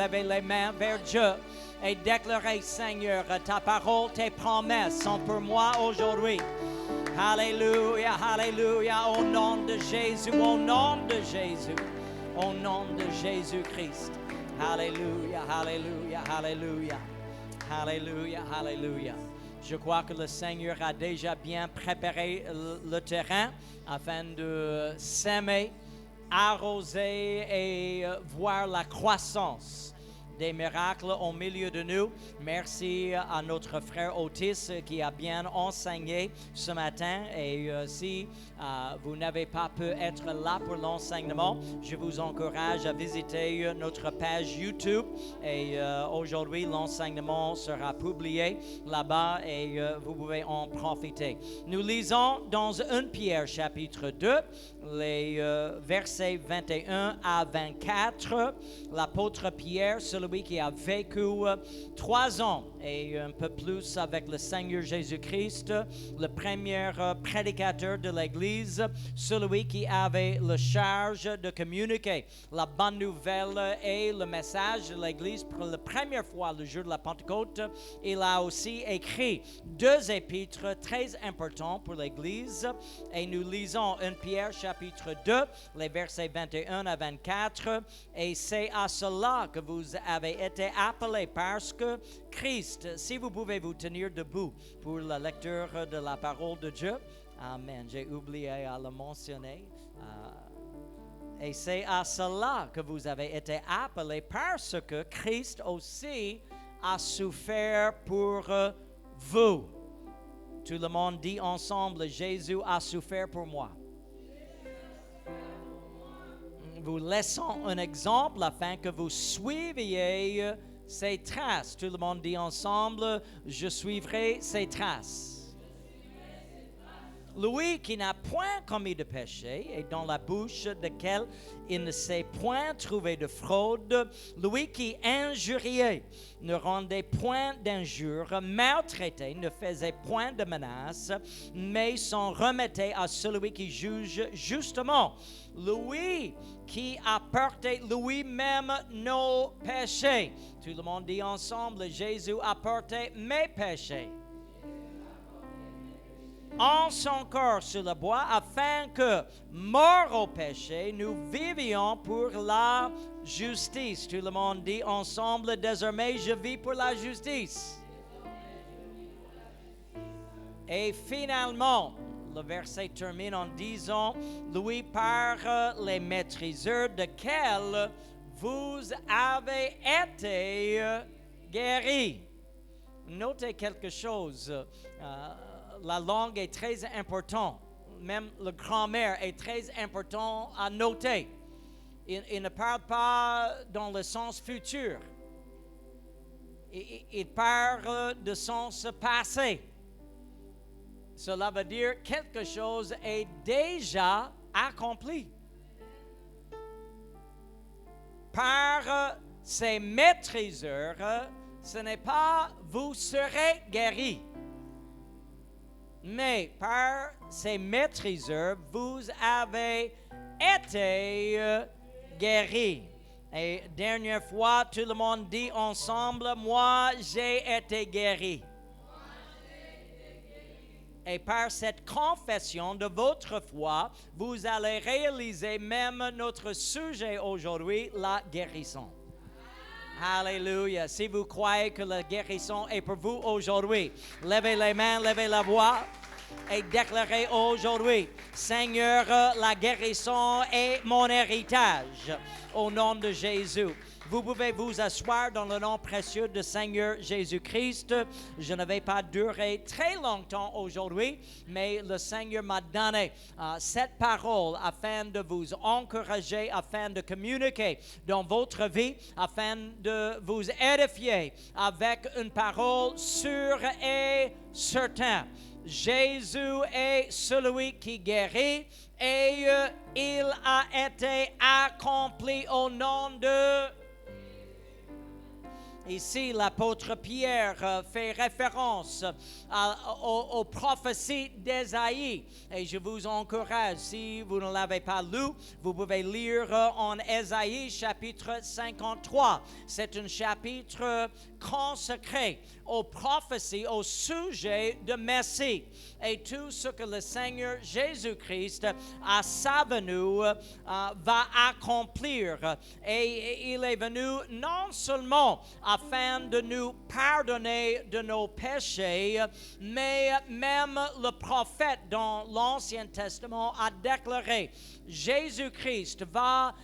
lever les mains vers Dieu et déclarer, Seigneur, ta parole, tes promesses sont pour moi aujourd'hui. Alléluia, alléluia, au nom de Jésus, au nom de Jésus, au nom de Jésus-Christ. Alléluia, alléluia, alléluia, alléluia, alléluia. Je crois que le Seigneur a déjà bien préparé le terrain afin de s'aimer, arroser et voir la croissance des miracles au milieu de nous. Merci à notre frère Otis qui a bien enseigné ce matin. Et si vous n'avez pas pu être là pour l'enseignement, je vous encourage à visiter notre page YouTube. Et aujourd'hui, l'enseignement sera publié là-bas et vous pouvez en profiter. Nous lisons dans 1 Pierre chapitre 2, les versets 21 à 24. L'apôtre Pierre, celui qui a vécu 3 ans et un peu plus avec le Seigneur Jésus-Christ, le premier prédicateur de l'Église, celui qui avait la charge de communiquer la bonne nouvelle et le message de l'Église pour la première fois le jour de la Pentecôte. Il a aussi écrit 2 épîtres très importants pour l'Église et nous lisons 1 Pierre chapitre 2, les versets 21 à 24, et c'est à cela que vous avez été appelés parce que Christ, si vous pouvez vous tenir debout pour la lecture de la parole de Dieu. Amen. J'ai oublié à le mentionner. Et c'est à cela que vous avez été appelés parce que Christ aussi a souffert pour vous. Tout le monde dit ensemble, Jésus a souffert pour moi. Vous laissons un exemple afin que vous suiviez ses traces. Tout le monde dit ensemble, je suivrai ses traces. Lui qui n'a point commis de péché et dans la bouche duquel il ne s'est point trouvé de fraude, lui qui injuriait ne rendait point d'injures, maltraitait, ne faisait point de menaces, mais s'en remettait à celui qui juge justement. Lui qui a porté lui-même nos péchés. Tout le monde dit ensemble, Jésus a porté mes péchés en son corps sur le bois, afin que, morts au péché, nous vivions pour la justice. Tout le monde dit ensemble, désormais je vis pour la justice. Et finalement, le verset termine en disant, lui par les maîtriseurs desquels vous avez été guéris. Notez quelque chose. La langue est très importante. Même la grammaire est très important à noter. Il ne parle pas dans le sens futur. Il parle de sens passé. Cela veut dire quelque chose est déjà accompli. Par ses maîtriseurs, ce n'est pas vous serez guéris. Mais par ses maîtriseurs, vous avez été guéris. Et dernière fois, tout le monde dit ensemble, moi j'ai été guéri. Et par cette confession de votre foi, vous allez réaliser même notre sujet aujourd'hui, la guérison. Alléluia. Si vous croyez que la guérison est pour vous aujourd'hui, levez les mains, levez la voix et déclarez aujourd'hui, Seigneur, la guérison est mon héritage. Au nom de Jésus. Vous pouvez vous asseoir dans le nom précieux de Seigneur Jésus-Christ. Je ne vais pas durer très longtemps aujourd'hui, mais le Seigneur m'a donné cette parole afin de vous encourager, afin de communiquer dans votre vie, afin de vous édifier avec une parole sûre et certaine. Jésus est celui qui guérit et il a été accompli au nom de... Ici, l'apôtre Pierre fait référence aux prophéties d'Ésaïe. Et je vous encourage, si vous ne l'avez pas lu, vous pouvez lire en Ésaïe chapitre 53. C'est un chapitre consacré aux prophéties au sujet de Messie et tout ce que le Seigneur Jésus-Christ à sa venue va accomplir. Et il est venu non seulement afin de nous pardonner de nos péchés, mais même le prophète dans l'Ancien Testament a déclaré: Jésus-Christ va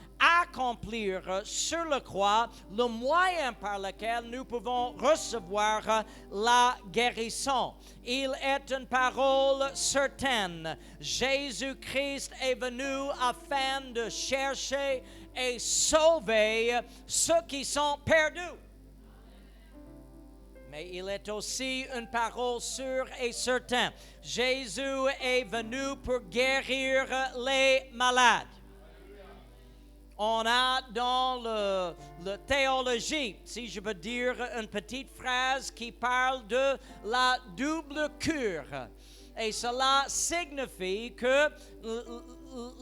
accomplir sur la croix le moyen par lequel nous pouvons recevoir la guérison. Il est une parole certaine. Jésus-Christ est venu afin de chercher et sauver ceux qui sont perdus. Mais il est aussi une parole sûre et certaine. Jésus est venu pour guérir les malades. On a dans la théologie, si je veux dire, une petite phrase qui parle de la double cure. Et cela signifie que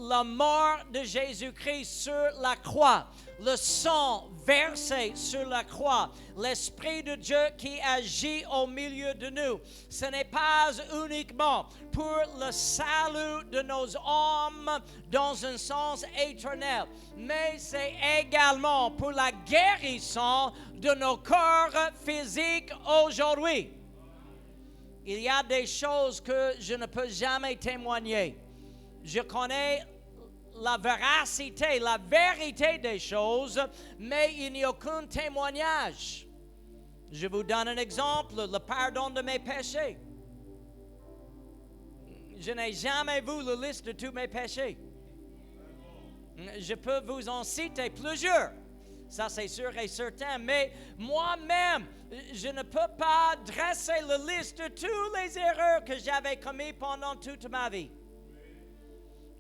la mort de Jésus-Christ sur la croix, le sang versé sur la croix, l'Esprit de Dieu qui agit au milieu de nous, ce n'est pas uniquement pour le salut de nos âmes dans un sens éternel, mais c'est également pour la guérison de nos corps physiques aujourd'hui. Il y a des choses que je ne peux jamais témoigner. Je connais la véracité, la vérité des choses, mais il n'y a aucun témoignage. Je vous donne un exemple, le pardon de mes péchés. Je n'ai jamais vu la liste de tous mes péchés. Je peux vous en citer plusieurs. Ça, c'est sûr et certain. Mais moi-même, je ne peux pas dresser la liste de toutes les erreurs que j'avais commises pendant toute ma vie.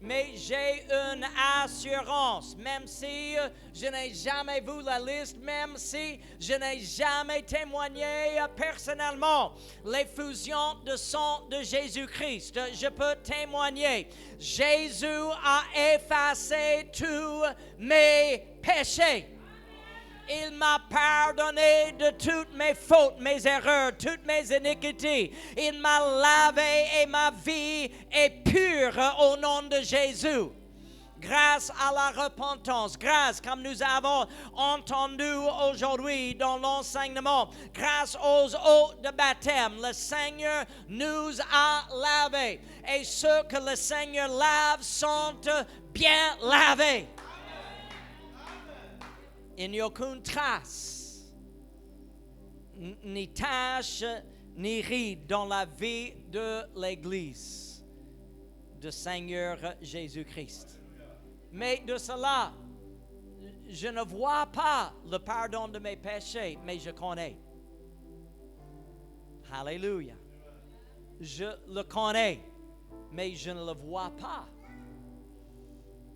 Mais j'ai une assurance, même si je n'ai jamais vu la liste, même si je n'ai jamais témoigné personnellement l'effusion de sang de Jésus-Christ, je peux témoigner. Jésus a effacé tous mes péchés. Il m'a pardonné de toutes mes fautes, mes erreurs, toutes mes iniquités. Il m'a lavé et ma vie est pure au nom de Jésus. Grâce à la repentance, grâce, comme nous avons entendu aujourd'hui dans l'enseignement, grâce aux eaux de baptême, le Seigneur nous a lavés. Et ceux que le Seigneur lave sont bien lavés. Il n'y a aucune trace, ni tache, ni ride dans la vie de l'Église du Seigneur Jésus-Christ. Mais de cela, je ne vois pas le pardon de mes péchés, mais je connais. Alléluia. Je le connais, mais je ne le vois pas.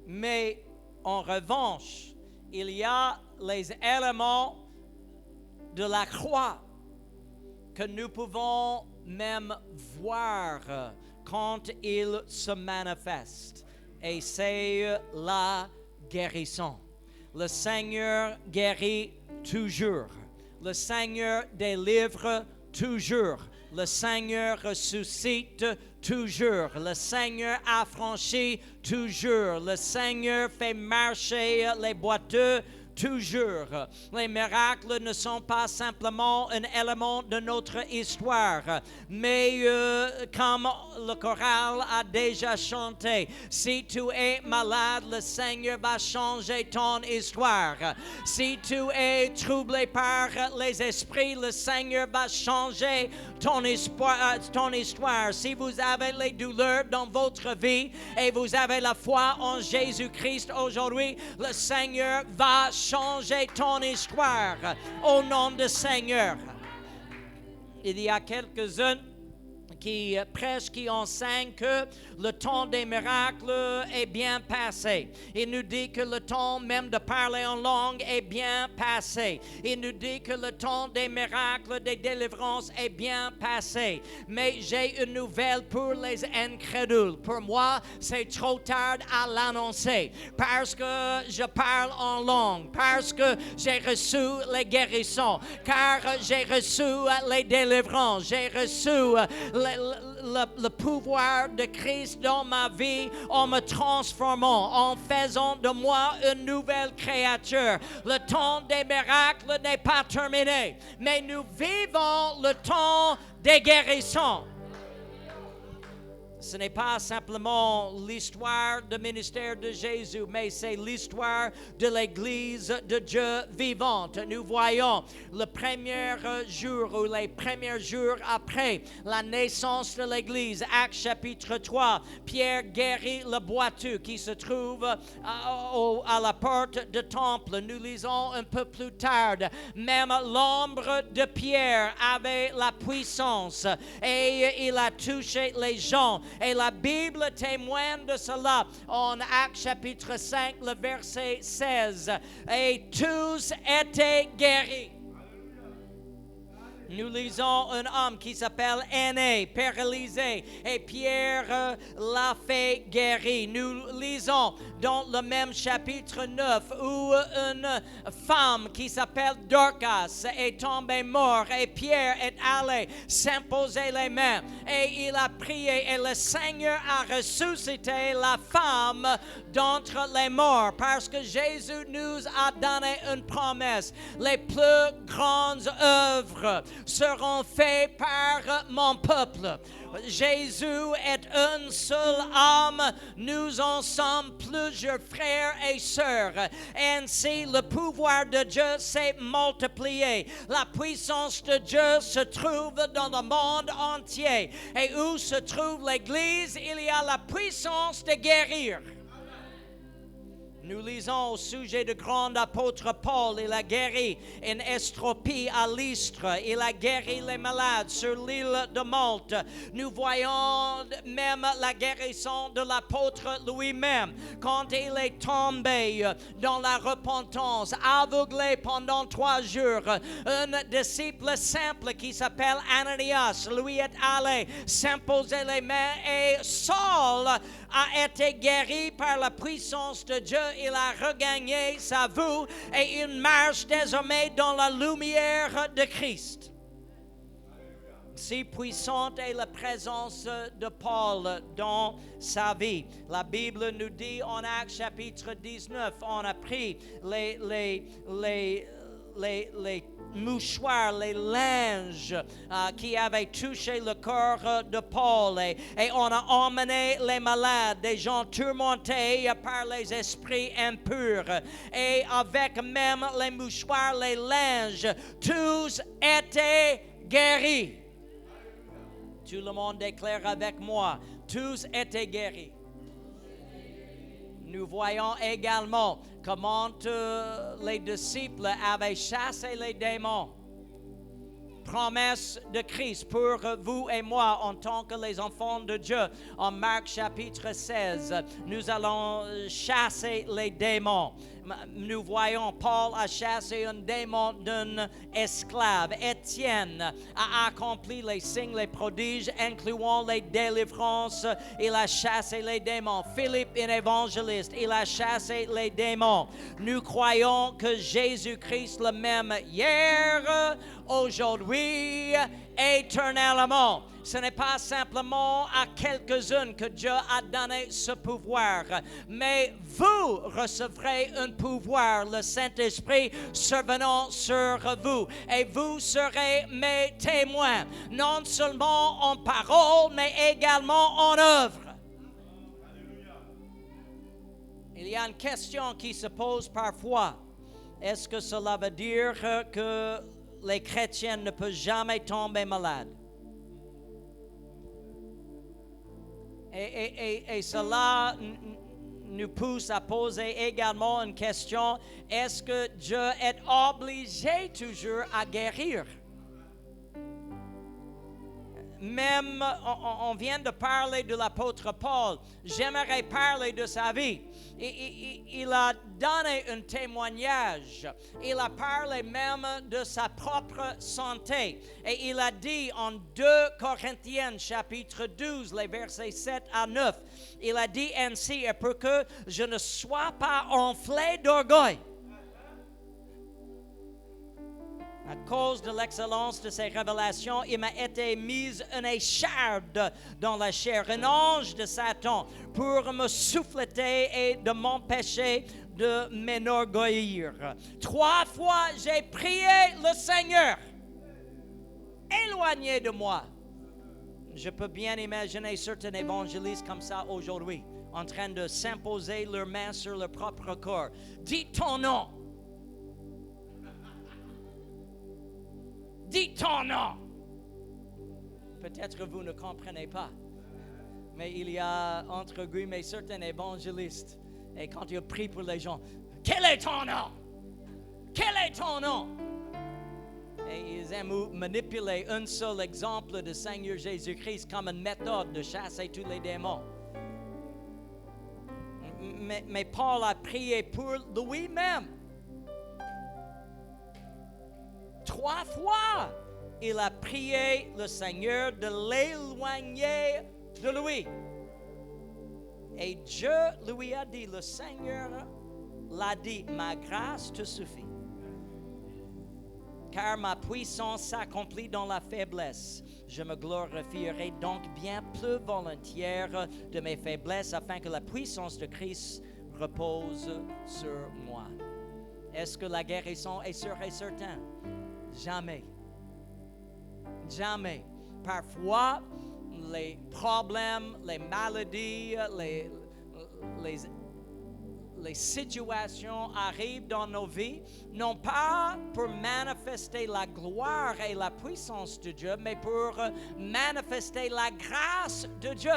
Mais en revanche, il y a les éléments de la croix que nous pouvons même voir quand il se manifeste. Et c'est la guérison. Le Seigneur guérit toujours. Le Seigneur délivre toujours. Le Seigneur ressuscite toujours. Le Seigneur affranchit toujours. Le Seigneur fait marcher les boiteux toujours. Les miracles ne sont pas simplement un élément de notre histoire, mais comme le choral a déjà chanté, si tu es malade, le Seigneur va changer ton histoire. Si tu es troublé par les esprits, le Seigneur va changer ton histoire. Si vous avez les douleurs dans votre vie et vous avez la foi en Jésus-Christ aujourd'hui, le Seigneur va changer ton histoire au nom du Seigneur. Il y a quelques-uns prêchent, qui enseignent que le temps des miracles est bien passé. Il nous dit que le temps même de parler en langue est bien passé. Il nous dit que le temps des miracles, des délivrances est bien passé. Mais j'ai une nouvelle pour les incrédules. Pour moi, c'est trop tard à l'annoncer parce que je parle en langue, parce que j'ai reçu les guérissons, car j'ai reçu les délivrances, j'ai reçu le pouvoir de Christ dans ma vie en me transformant, en faisant de moi une nouvelle créature. Le temps des miracles n'est pas terminé, mais nous vivons le temps des guérissons. Ce n'est pas simplement l'histoire du ministère de Jésus, mais c'est l'histoire de l'Église de Dieu vivante. Nous voyons le premier jour ou les premiers jours après la naissance de l'Église, Actes chapitre 3, Pierre guérit le boiteux qui se trouve à la porte du temple. Nous lisons un peu plus tard, même l'ombre de Pierre avait la puissance et il a touché les gens. Et la Bible témoigne de cela en Actes chapitre 5, le verset 16. Et tous étaient guéris. Nous lisons un homme qui s'appelle Aîné, paralysé, et Pierre l'a fait guérir. Nous lisons dans le même chapitre 9 où une femme qui s'appelle Dorcas est tombée morte et Pierre est allé s'imposer les mains et il a prié et le Seigneur a ressuscité la femme d'entre les morts parce que Jésus nous a donné une promesse. Les plus grandes œuvres seront faites par mon peuple. Jésus est un seul homme, nous en sommes plusieurs frères et sœurs. Ainsi, le pouvoir de Dieu s'est multiplié. La puissance de Dieu se trouve dans le monde entier. Et où se trouve l'Église, il y a la puissance de guérir. Nous lisons au sujet du grand apôtre Paul. Il a guéri une estropie à Lystre. Il a guéri les malades sur l'île de Malte. Nous voyons même la guérison de l'apôtre lui-même. Quand il est tombé dans la repentance, aveuglé pendant 3 jours, un disciple simple qui s'appelle Ananias lui est allé s'imposer les mains et Saul a été guéri par la puissance de Dieu. Il a regagné sa vue et il marche désormais dans la lumière de Christ. Si puissante est la présence de Paul dans sa vie. La Bible nous dit en Actes chapitre 19, on a pris les mouchoirs, les linges qui avaient touché le corps de Paul et on a emmené les malades, des gens tourmentés par les esprits impurs et avec même les mouchoirs, les linges, tous étaient guéris. Tout le monde déclare avec moi, tous étaient guéris. Nous voyons également comment les disciples avaient chassé les démons. Promesse de Christ pour vous et moi en tant que les enfants de Dieu. En Marc chapitre 16, nous allons chasser les démons. Nous voyons Paul a chassé un démon d'un esclave. Étienne a accompli les signes, les prodiges, incluant les délivrances. Il a chassé les démons. Philippe, un évangéliste, il a chassé les démons. Nous croyons que Jésus-Christ le même hier, aujourd'hui, éternellement. Ce n'est pas simplement à quelques-uns que Dieu a donné ce pouvoir, mais vous recevrez un pouvoir, le Saint-Esprit survenant sur vous, et vous serez mes témoins, non seulement en parole, mais également en œuvre. Il y a une question qui se pose parfois. Est-ce que cela veut dire que les chrétiens ne peuvent jamais tomber malades? Et cela nous pousse à poser également une question. Est-ce que Dieu est obligé toujours à guérir? même, on vient de parler de l'apôtre Paul. J'aimerais parler de sa vie. Il a donné un témoignage. Il a parlé même de sa propre santé. Et il a dit en 2 Corinthiens, chapitre 12, les versets 7 à 9, il a dit ainsi, et pour que je ne sois pas enflé d'orgueil, à cause de l'excellence de ses révélations, il m'a été mise une écharde dans la chair, un ange de Satan, pour me souffleter et de m'empêcher de m'enorgueillir. 3 fois, j'ai prié le Seigneur, éloigné de moi. Je peux bien imaginer certains évangélistes comme ça aujourd'hui, en train de s'imposer leurs mains sur leur propre corps. Dis ton nom. Dis ton nom. Peut-être vous ne comprenez pas, mais il y a entre guillemets certains évangélistes, et quand ils prient pour les gens, quel est ton nom? Quel est ton nom? Et ils aiment manipuler un seul exemple de Seigneur Jésus-Christ comme une méthode de chasser tous les démons. Mais Paul a prié pour lui-même. 3 fois, il a prié le Seigneur de l'éloigner de lui. Et Dieu lui a dit, le Seigneur l'a dit, ma grâce te suffit. Car ma puissance s'accomplit dans la faiblesse. Je me glorifierai donc bien plus volontiers de mes faiblesses, afin que la puissance de Christ repose sur moi. Est-ce que la guérison est sûre et certaine? Jamais. Jamais. Parfois, les problèmes, les maladies, les situations arrivent dans nos vies, non pas pour manifester la gloire et la puissance de Dieu, mais pour manifester la grâce de Dieu.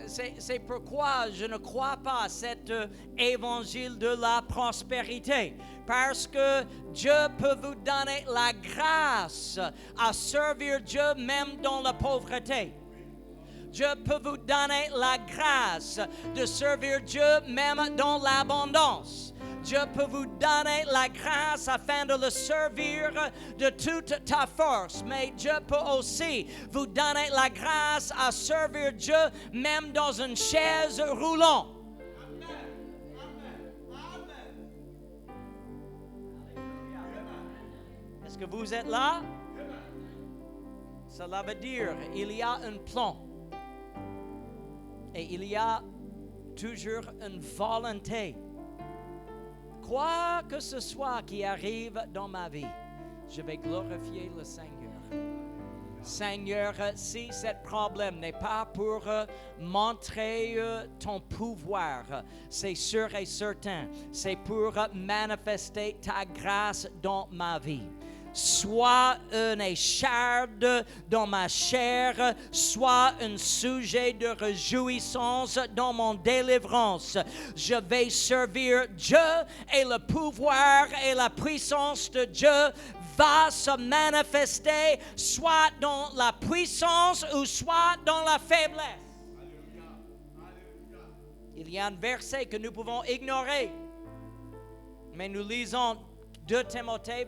C'est pourquoi je ne crois pas à cet évangile de la prospérité. Parce que Dieu peut vous donner la grâce à servir Dieu même dans la pauvreté. Dieu peut vous donner la grâce de servir Dieu même dans l'abondance. Dieu peut vous donner la grâce afin de le servir de toute ta force. Mais Dieu peut aussi vous donner la grâce à servir Dieu même dans une chaise roulante. Est-ce que vous êtes là? Cela veut dire qu'il y a un plan. Et il y a toujours une volonté. Quoi que ce soit qui arrive dans ma vie, je vais glorifier le Seigneur. Seigneur, si ce problème n'est pas pour montrer ton pouvoir, c'est sûr et certain, c'est pour manifester ta grâce dans ma vie. Soit une écharde dans ma chair, soit un sujet de réjouissance dans mon délivrance. Je vais servir Dieu et le pouvoir et la puissance de Dieu va se manifester soit dans la puissance ou soit dans la faiblesse. Il y a un verset que nous pouvons ignorer, mais nous lisons 2 Timothée,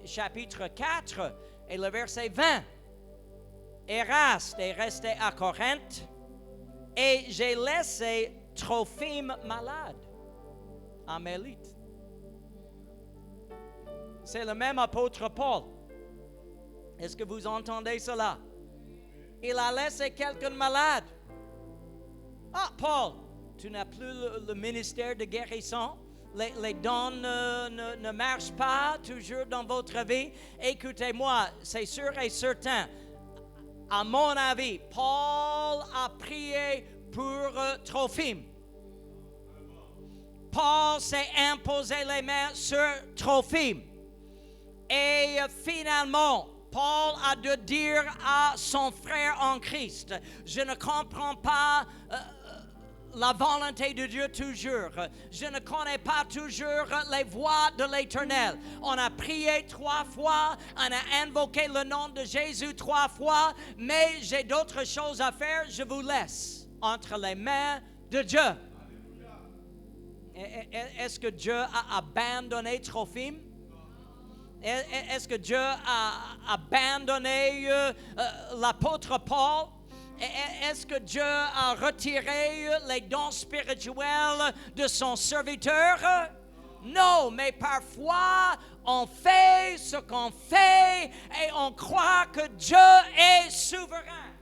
chapitre 4 et le verset 20. Eraste est resté à Corinthe et j'ai laissé Trophime malade en Mélite. C'est le même apôtre Paul. Est-ce que vous entendez cela? Il a laissé quelqu'un malade. Ah, Paul, tu n'as plus le ministère de guérison. Les dons ne marchent pas toujours dans votre vie. Écoutez-moi, c'est sûr et certain. À mon avis, Paul a prié pour Trophime. Paul s'est imposé les mains sur Trophime. Et finalement, Paul a dû dire à son frère en Christ, je ne comprends pas la volonté de Dieu toujours. Je ne connais pas toujours les voies de l'Éternel. On a prié 3 fois, on a invoqué le nom de Jésus 3 fois, mais j'ai d'autres choses à faire. Je vous laisse entre les mains de Dieu. Est-ce que Dieu a abandonné Trophime? Est-ce que Dieu a abandonné l'apôtre Paul? Est-ce que Dieu a retiré les dons spirituels de son serviteur? Non, mais parfois on fait ce qu'on fait et on croit que Dieu est souverain.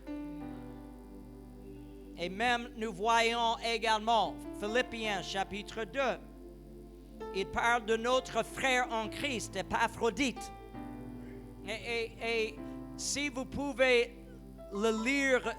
Et même nous voyons également Philippiens chapitre 2. Il parle de notre frère en Christ, Épaphrodite. Et si vous pouvez le lire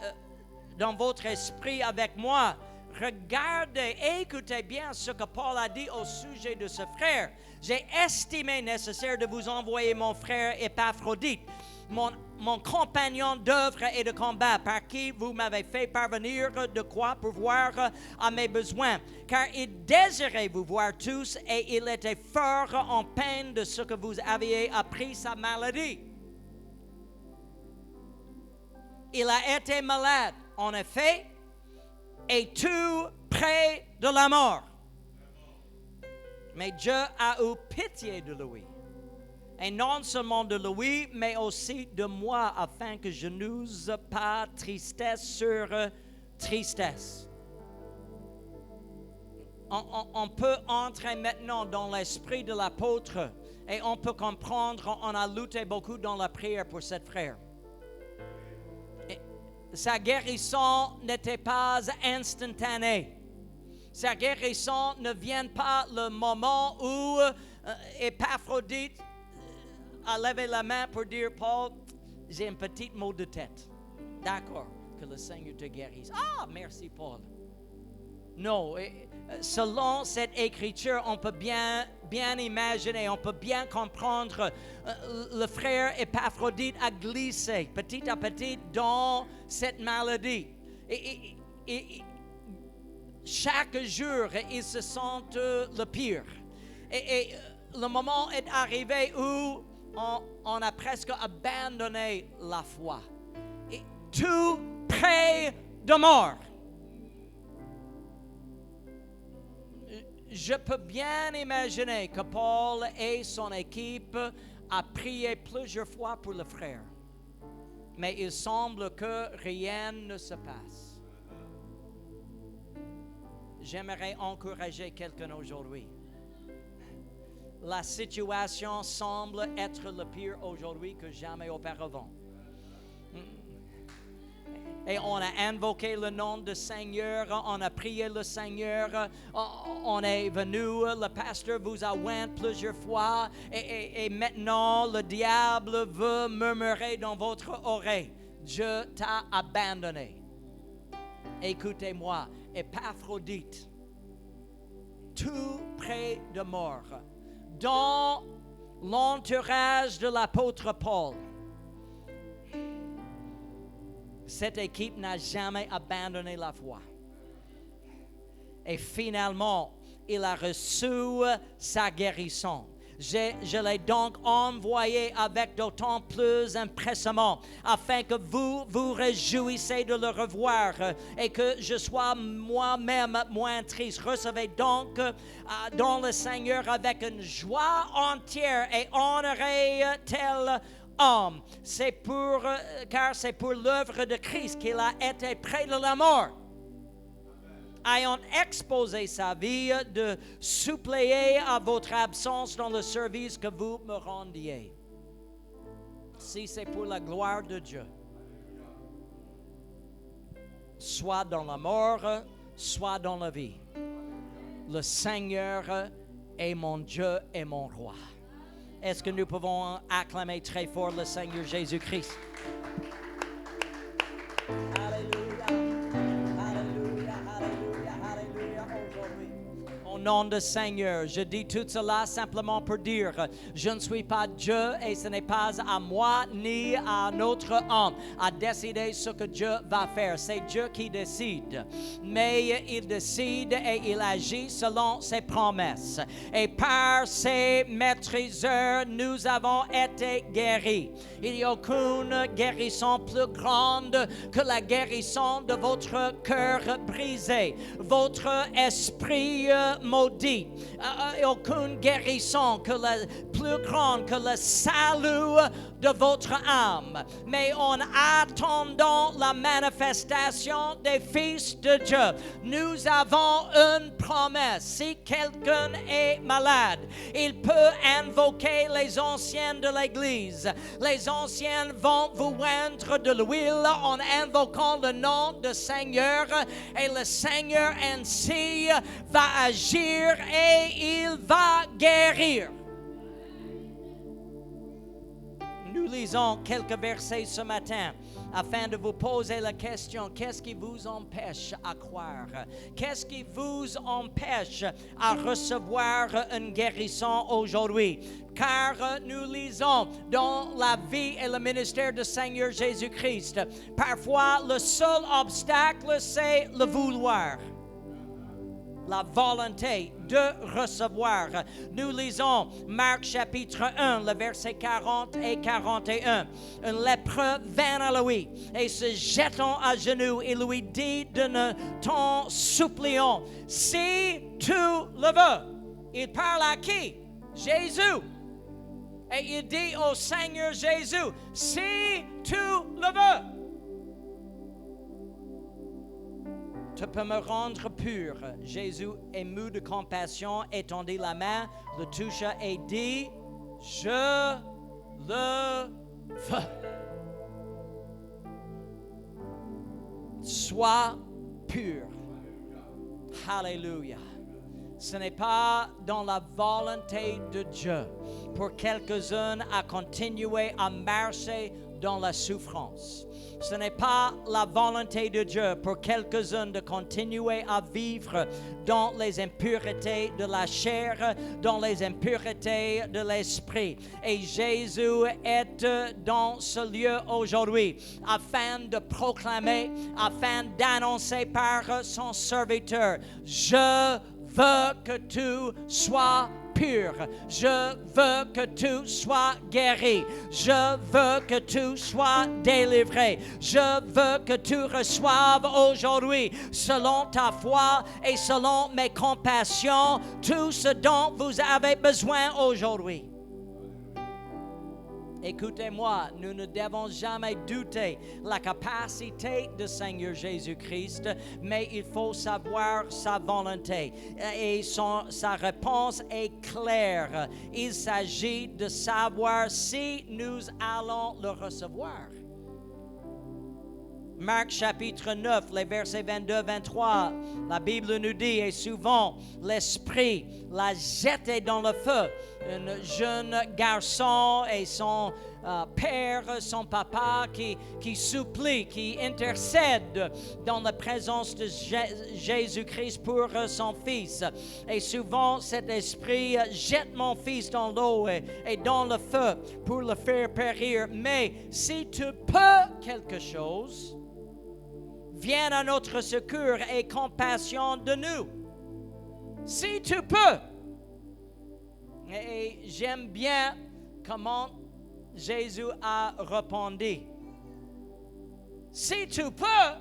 dans votre esprit avec moi, regardez et écoutez bien ce que Paul a dit au sujet de ce frère. J'ai estimé nécessaire de vous envoyer mon frère Épaphrodite, mon compagnon d'œuvre et de combat, par qui vous m'avez fait parvenir de quoi pourvoir à mes besoins. Car il désirait vous voir tous et il était fort en peine de ce que vous aviez appris sa maladie. Il a été malade, en effet, et tout près de la mort. Mais Dieu a eu pitié de lui. Et non seulement de lui, mais aussi de moi, afin que je n'use pas tristesse sur tristesse. On peut entrer maintenant dans l'esprit de l'apôtre et on peut comprendre, on a lutté beaucoup dans la prière pour cet frère. Sa guérison n'était pas instantanée. Sa guérison ne vient pas le moment où Épaphrodite a levé la main pour dire, Paul, j'ai un petit mot de tête. D'accord, que le Seigneur te guérisse. Ah, merci Paul. Non, selon cette écriture, on peut bien imaginer, on peut bien comprendre, le frère Épaphrodite a glissé petit à petit dans cette maladie. Et chaque jour, il se sent le pire. Et le moment est arrivé où on a presque abandonné la foi. Et tout près de mort. Je peux bien imaginer que Paul et son équipe a prié plusieurs fois pour le frère. Mais il semble que rien ne se passe. J'aimerais encourager quelqu'un aujourd'hui. La situation semble être le pire aujourd'hui que jamais auparavant. Et on a invoqué le nom du Seigneur, on a prié le Seigneur, on est venu, le pasteur vous a oint plusieurs fois, et maintenant le diable veut murmurer dans votre oreille, Dieu t'a abandonné. Écoutez-moi, Épaphrodite, tout près de mort, dans l'entourage de l'apôtre Paul, cette équipe n'a jamais abandonné la foi. Et finalement, il a reçu sa guérison. Je l'ai donc envoyé avec d'autant plus empressement, afin que vous vous réjouissez de le revoir et que je sois moi-même moins triste. Recevez donc dans le Seigneur avec une joie entière et honorez tel homme. Car c'est pour l'œuvre de Christ qu'il a été près de la mort, ayant exposé sa vie de suppléer à votre absence dans le service que vous me rendiez. Si c'est pour la gloire de Dieu, soit dans la mort, soit dans la vie, le Seigneur est mon Dieu et mon roi. Est-ce que nous pouvons acclamer très fort le Seigneur Jésus-Christ? Alléluia, alléluia, alléluia, alléluia aujourd'hui. Au nom de Seigneur. Je dis tout cela simplement pour dire, je ne suis pas Dieu et ce n'est pas à moi ni à notre homme à décider ce que Dieu va faire. C'est Dieu qui décide. Mais il décide et il agit selon ses promesses. Et par ses maîtriseurs, nous avons été guéris. Il n'y a aucune guérison plus grande que la guérison de votre cœur brisé, votre esprit maudit. Aucune guérison plus grande que le salut de votre âme. Mais en attendant la manifestation des fils de Dieu, nous avons une promesse. Si quelqu'un est malade, il peut invoquer les anciens de l'Église. Les anciens vont vous oindre de l'huile en invoquant le nom du Seigneur, et le Seigneur ainsi va agir et il va guérir. Nous lisons quelques versets ce matin afin de vous poser la question, qu'est-ce qui vous empêche à croire? Qu'est-ce qui vous empêche à recevoir une guérison aujourd'hui? Car nous lisons dans la vie et le ministère du Seigneur Jésus-Christ, parfois le seul obstacle, c'est le vouloir. La volonté de recevoir. Nous lisons Marc chapitre 1, le verset 40 et 41. Un lépreux vint à lui et se jetant à genoux, il lui dit d'un ton suppliant, si tu le veux. Il parle à qui? Jésus. Et il dit au Seigneur Jésus, si tu le veux, tu peux me rendre pur. Jésus, ému de compassion, étendit la main, le toucha et dit, je le veux. Sois pur. Alléluia. Ce n'est pas dans la volonté de Dieu pour quelques-uns à continuer à marcher dans la souffrance. Ce n'est pas la volonté de Dieu pour quelques-uns de continuer à vivre dans les impuretés de la chair, dans les impuretés de l'esprit. Et Jésus est dans ce lieu aujourd'hui afin de proclamer, afin d'annoncer par son serviteur, je veux que tu sois pur. Je veux que tu sois guéri. Je veux que tu sois délivré. Je veux que tu reçoives aujourd'hui, selon ta foi et selon mes compassions, tout ce dont vous avez besoin aujourd'hui. Écoutez-moi, nous ne devons jamais douter la capacité du Seigneur Jésus-Christ, mais il faut savoir sa volonté. Et sa réponse est claire. Il s'agit de savoir si nous allons le recevoir. Marc chapitre 9, les versets 22-23, la Bible nous dit, et souvent l'Esprit l'a jeté dans le feu. Un jeune garçon et son père, son papa qui supplie, qui intercède dans la présence de Jésus-Christ pour son fils. Et souvent cet esprit jette mon fils dans l'eau et dans le feu pour le faire périr. Mais si tu peux quelque chose, viens à notre secours et compassion de nous. Si tu peux. Et j'aime bien comment Jésus a répondu. Si tu peux,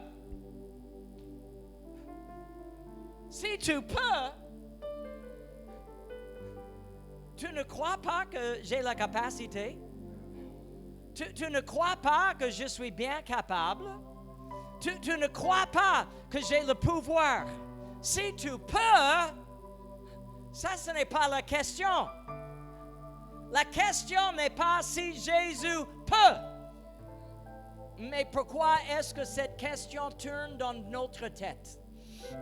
tu ne crois pas que j'ai la capacité? Tu ne crois pas que je suis bien capable? Tu ne crois pas que j'ai le pouvoir? Si tu peux, ça ce n'est pas la question. La question n'est pas si Jésus peut. Mais pourquoi est-ce que cette question tourne dans notre tête?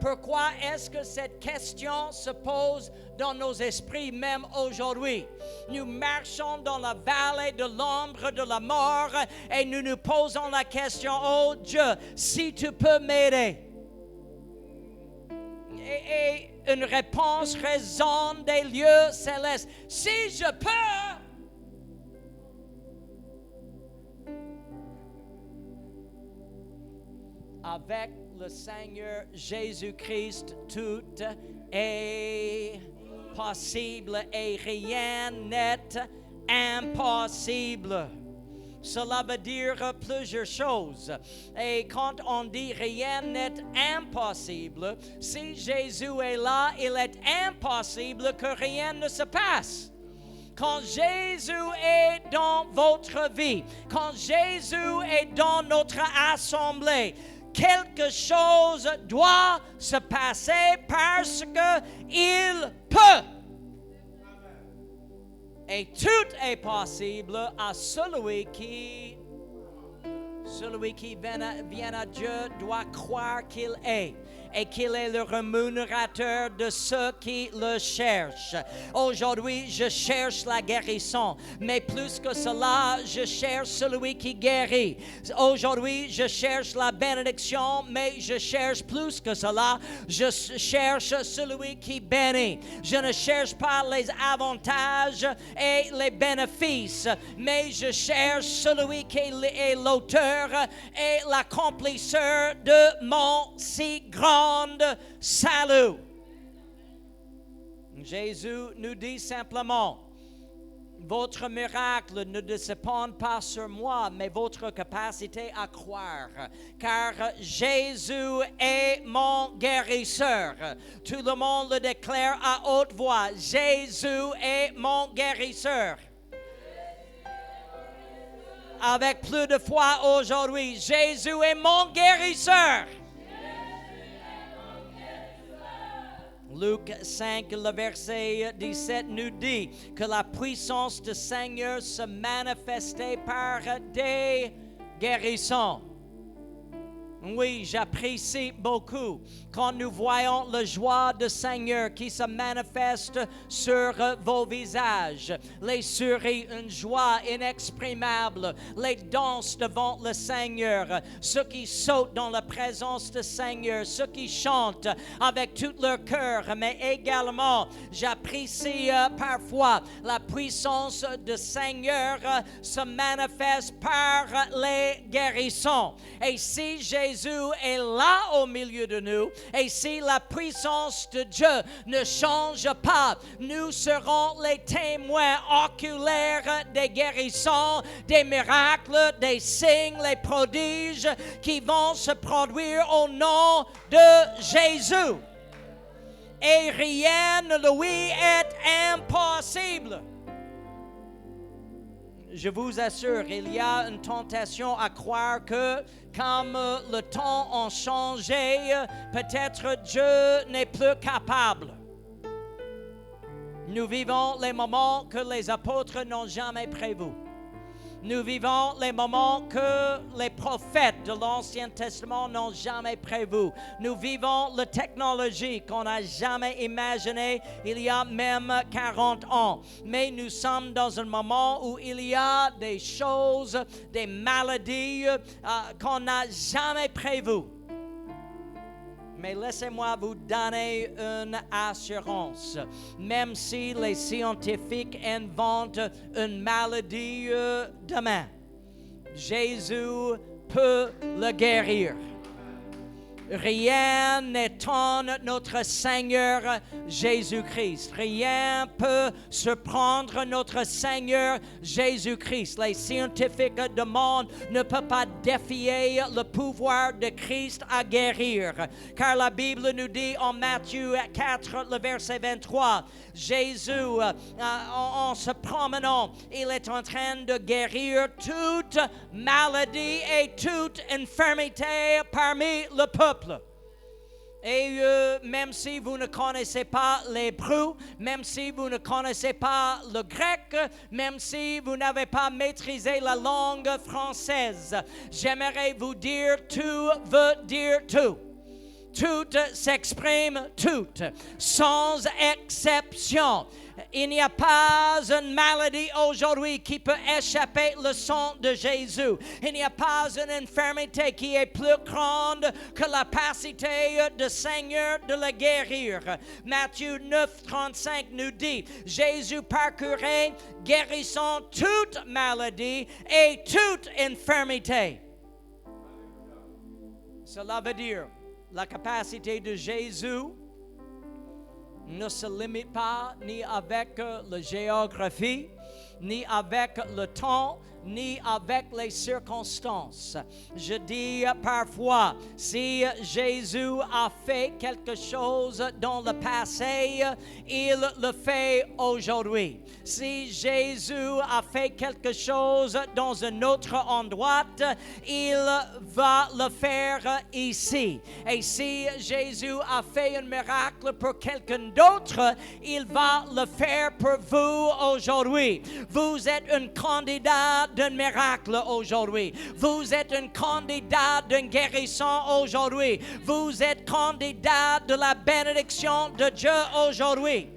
Pourquoi est-ce que cette question se pose dans nos esprits même aujourd'hui? Nous marchons dans la vallée de l'ombre de la mort et nous nous posons la question, oh Dieu, si tu peux m'aider. et une réponse résonne des lieux célestes. Si je peux, avec le Seigneur Jésus-Christ, tout est possible et rien n'est impossible. Cela veut dire plusieurs choses. Et quand on dit rien n'est impossible, si Jésus est là, il est impossible que rien ne se passe. Quand Jésus est dans votre vie, quand Jésus est dans notre assemblée, quelque chose doit se passer parce qu'il peut. Et tout est possible à celui qui vient à Dieu doit croire qu'il est et qu'il est le rémunérateur de ceux qui le cherchent. Aujourd'hui, je cherche la guérison, mais plus que cela, je cherche celui qui guérit. Aujourd'hui, je cherche la bénédiction, mais je cherche plus que cela, je cherche celui qui bénit. Je ne cherche pas les avantages et les bénéfices, mais je cherche celui qui est l'auteur et l'accomplisseur de mon si grand salut. Jésus nous dit simplement, votre miracle ne dépend pas sur moi, mais votre capacité à croire, car Jésus est mon guérisseur. Tout le monde le déclare à haute voix, Jésus est mon guérisseur. Avec plus de foi aujourd'hui, Jésus est mon guérisseur. Luc 5, le verset 17 nous dit que la puissance du Seigneur se manifestait par des guérissons. Oui, j'apprécie beaucoup quand nous voyons la joie du Seigneur qui se manifeste sur vos visages. Les souris, une joie inexprimable. Les danses devant le Seigneur. Ceux qui sautent dans la présence du Seigneur. Ceux qui chantent avec tout leur cœur. Mais également, j'apprécie parfois la puissance du Seigneur se manifeste par les guérissons. Et si Jésus est là au milieu de nous, et si la puissance de Dieu ne change pas, nous serons les témoins oculaires des guérissons, des miracles, des signes, les prodiges qui vont se produire au nom de Jésus. Et rien ne lui est impossible. Je vous assure, il y a une tentation à croire que comme le temps a changé, peut-être Dieu n'est plus capable. Nous vivons les moments que les apôtres n'ont jamais prévus. Nous vivons les moments que les prophètes de l'Ancien Testament n'ont jamais prévus. Nous vivons la technologie qu'on n'a jamais imaginée il y a même 40 ans. Mais nous sommes dans un moment où il y a des choses, des maladies qu'on n'a jamais prévues. Mais laissez-moi vous donner une assurance. Même si les scientifiques inventent une maladie demain, Jésus peut le guérir. Rien n'étonne notre Seigneur Jésus-Christ. Rien peut surprendre notre Seigneur Jésus-Christ. Les scientifiques du monde ne peuvent pas défier le pouvoir de Christ à guérir. Car la Bible nous dit en Matthieu 4, le verset 23, Jésus, en se promenant, il est en train de guérir toute maladie et toute infirmité parmi le peuple. Et même si vous ne connaissez pas l'hébreu, même si vous ne connaissez pas le grec, même si vous n'avez pas maîtrisé la langue française, j'aimerais vous dire tout veut dire tout. Toutes s'expriment, toutes, sans exception. Il n'y a pas une maladie aujourd'hui qui peut échapper le sang de Jésus. Il n'y a pas une infirmité qui est plus grande que la capacité du Seigneur de la guérir. Matthieu 9, 35 nous dit, Jésus parcourait, guérissant toute maladie et toute infirmité. Cela veut dire, la capacité de Jésus ne se limite pas ni avec la géographie, ni avec le temps, ni avec les circonstances. Je dis parfois, si Jésus a fait quelque chose dans le passé, il le fait aujourd'hui. Si Jésus a fait quelque chose dans un autre endroit, il va le faire ici. Et si Jésus a fait un miracle pour quelqu'un d'autre, il va le faire pour vous aujourd'hui. Vous êtes un candidat d'un miracle aujourd'hui. Vous êtes un candidat d'une guérison aujourd'hui. Vous êtes candidat de la bénédiction de Dieu aujourd'hui.